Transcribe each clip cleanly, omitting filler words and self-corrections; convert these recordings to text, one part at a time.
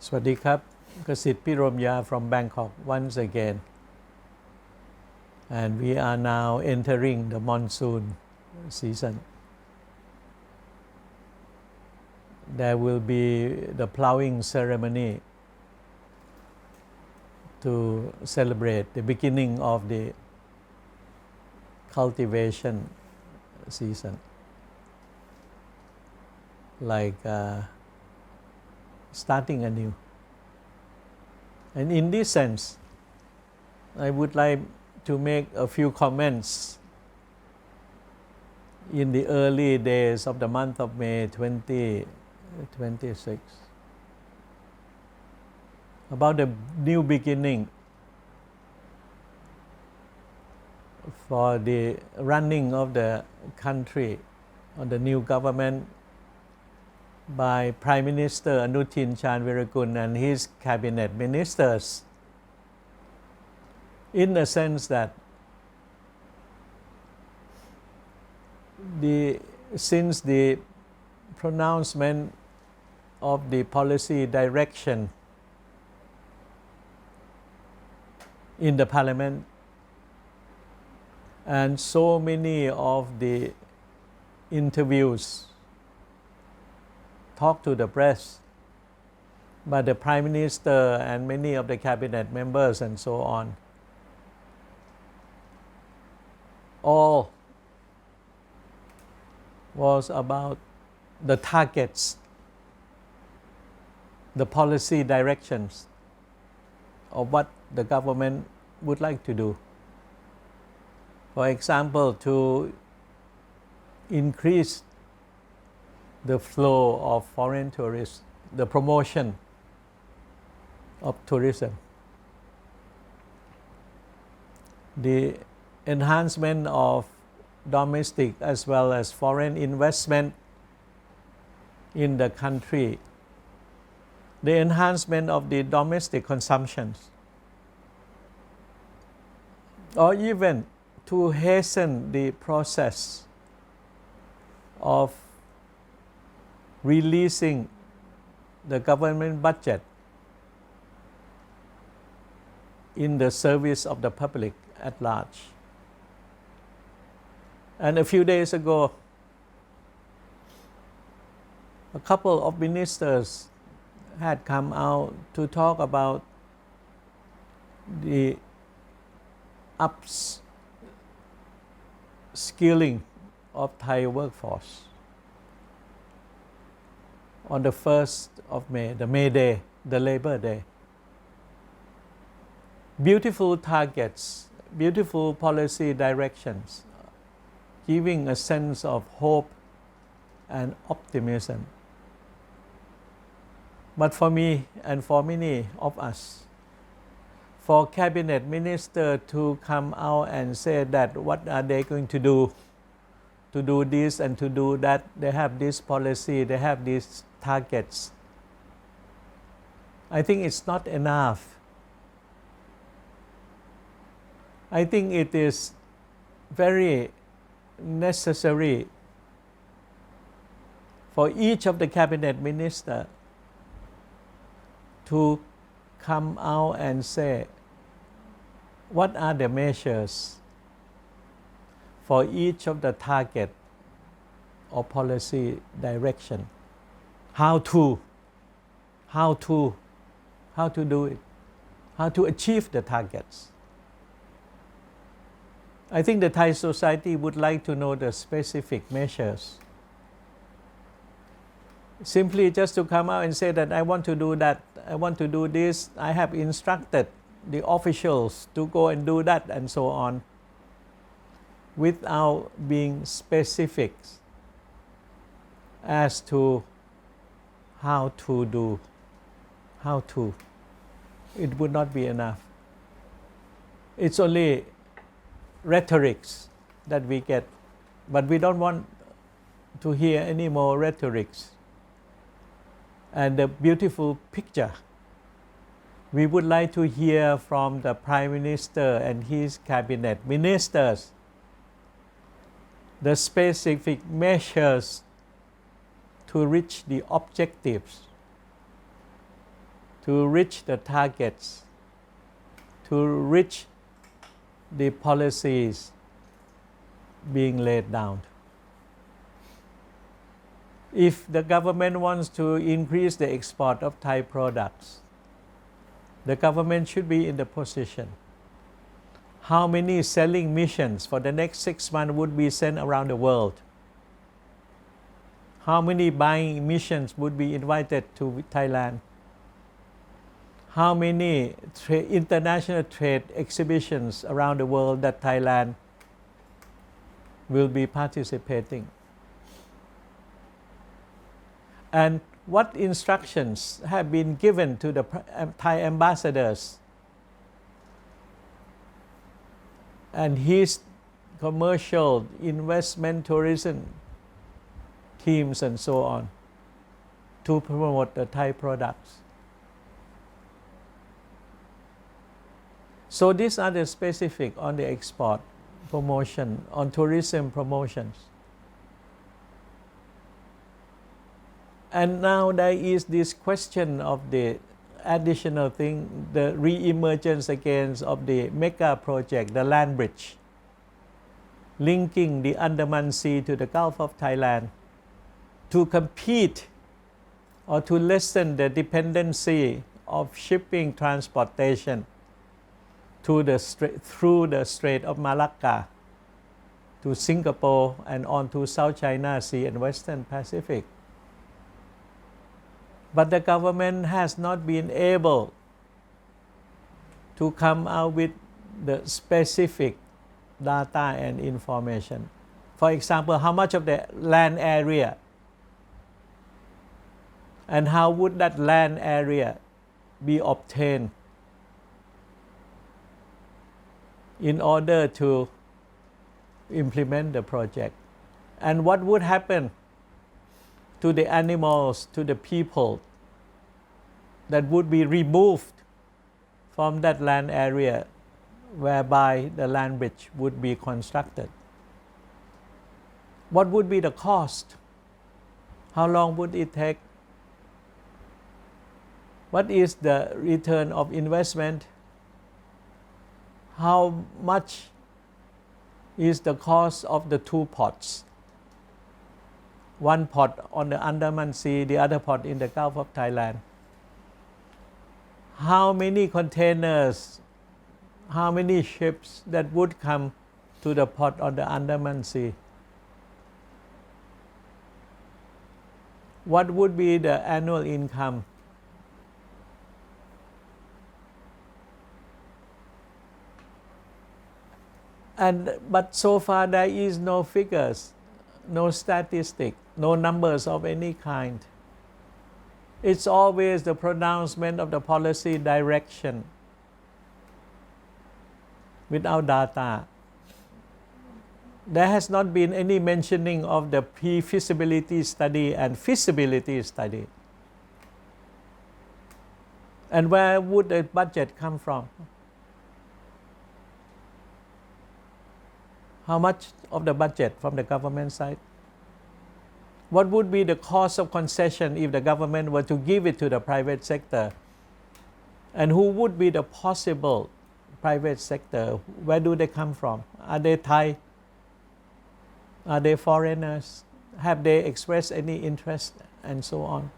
สวัสดีครับ Kasit Piromya from Bangkok once again, and we are now entering the monsoon season. There will be the plowing ceremony to celebrate the beginning of the cultivation season, like starting anew. And in this sense, I would like to make a few comments in the early days of the month of May 2026 about the new beginning for the running of the country on the new government by Prime Minister Anutin Chanvirakul and his cabinet ministers, in the sense that since the pronouncement of the policy direction in the parliament, and so many of the interviews, talk to the press by the Prime Minister and many of the cabinet members and so on, all was about the targets, the policy directions of what the government would like to do. For example, to increase the flow of foreign tourists, the promotion of tourism, the enhancement of domestic as well as foreign investment in the country, the enhancement of the domestic consumptions, or even to hasten the process of releasing the government budget in the service of the public at large. And a few days ago, a couple of ministers had come out to talk about the upskilling of Thai workforce on the 1st of May, the May Day, the Labor Day. Beautiful targets, beautiful policy directions, giving a sense of hope and optimism. But for me and for many of us, for cabinet minister to come out and say that what are they going to do this and to do that, they have this policy, they have these targets, I think it's not enough. I think it is very necessary for each of the cabinet minister to come out and say what are the measures for each of the target or policy direction, how to do it, how to achieve the targets. I think the Thai society would like to know the specific measures. Simply just to come out and say that I want to do that, I want to do this, I have instructed the officials to go and do that and so on, without being specific as to how to, it would not be enough. It's only rhetorics that we get, but we don't want to hear any more rhetorics. And the beautiful picture, we would like to hear from the Prime Minister and his cabinet ministers the specific measures to reach the objectives to reach the targets, to reach the policies being laid down. If the government wants to increase the export of Thai products, the government should be in the position. How many selling missions for the next 6 months would be sent around the world? How many buying missions would be invited to Thailand? How many international trade exhibitions around the world that Thailand will be participating? And what instructions have been given to the Thai ambassadors and his commercial investment tourism teams and so on to promote the Thai products? So these are the specific on the export promotion, on tourism promotions. And now there is this question of the additional thing, the re-emergence again of the mega project, the land bridge, linking the Andaman Sea to the Gulf of Thailand to compete or to lessen the dependency of shipping transportation through the Strait of Malacca to Singapore and on to South China Sea and Western Pacific. But the government has not been able to come out with the specific data and information. For example, how much of the land area and how would that land area be obtained in order to implement the project, and what would happen to the animals, to the people that would be removed from that land area whereby the land bridge would be constructed. What would be the cost? How long would it take? What is the return of investment? How much is the cost of the two ports? One port on the Andaman Sea, the other port in the Gulf of Thailand. How many containers, how many ships that would come to the port on the Andaman Sea? What would be the annual income? But so far there is no figures, no statistic, no numbers of any kind. It's always the pronouncement of the policy direction without data. There has not been any mentioning of the pre-feasibility study and feasibility study. And where would the budget come from? How much of the budget from the government side? What would be the cost of concession if the government were to give it to the private sector? And who would be the possible private sector? Where do they come from? Are they Thai? Are they foreigners? Have they expressed any interest? And so on.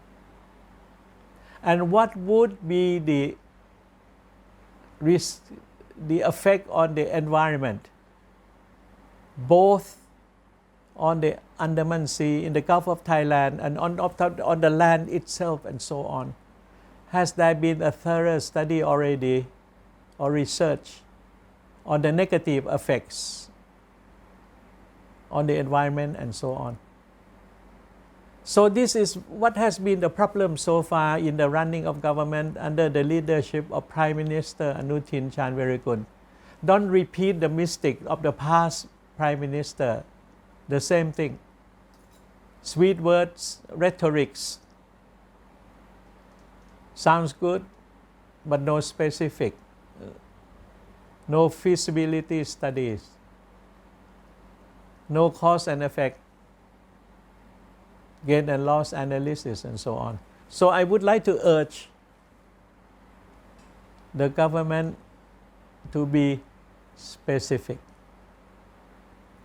And what would be the risk, the effect on the environment, both on the Andaman Sea, in the Gulf of Thailand, and on the land itself, and so on? Has there been a thorough study already or research on the negative effects on the environment and so on? So this is what has been the problem so far in the running of government under the leadership of Prime Minister Anutin Chanvirakul. Don't repeat the mistake of the past Prime Minister. The same thing. Sweet words, rhetorics. Sounds good, but no specific. No feasibility studies. No cause and effect. Gain and loss analysis and so on. So I would like to urge the government to be specific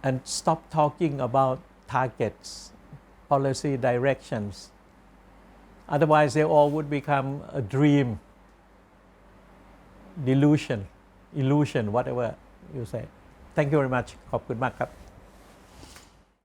and stop talking about targets, policy directions. Otherwise, they all would become a dream, delusion, illusion, whatever you say. Thank you very much. ขอบคุณมากครับ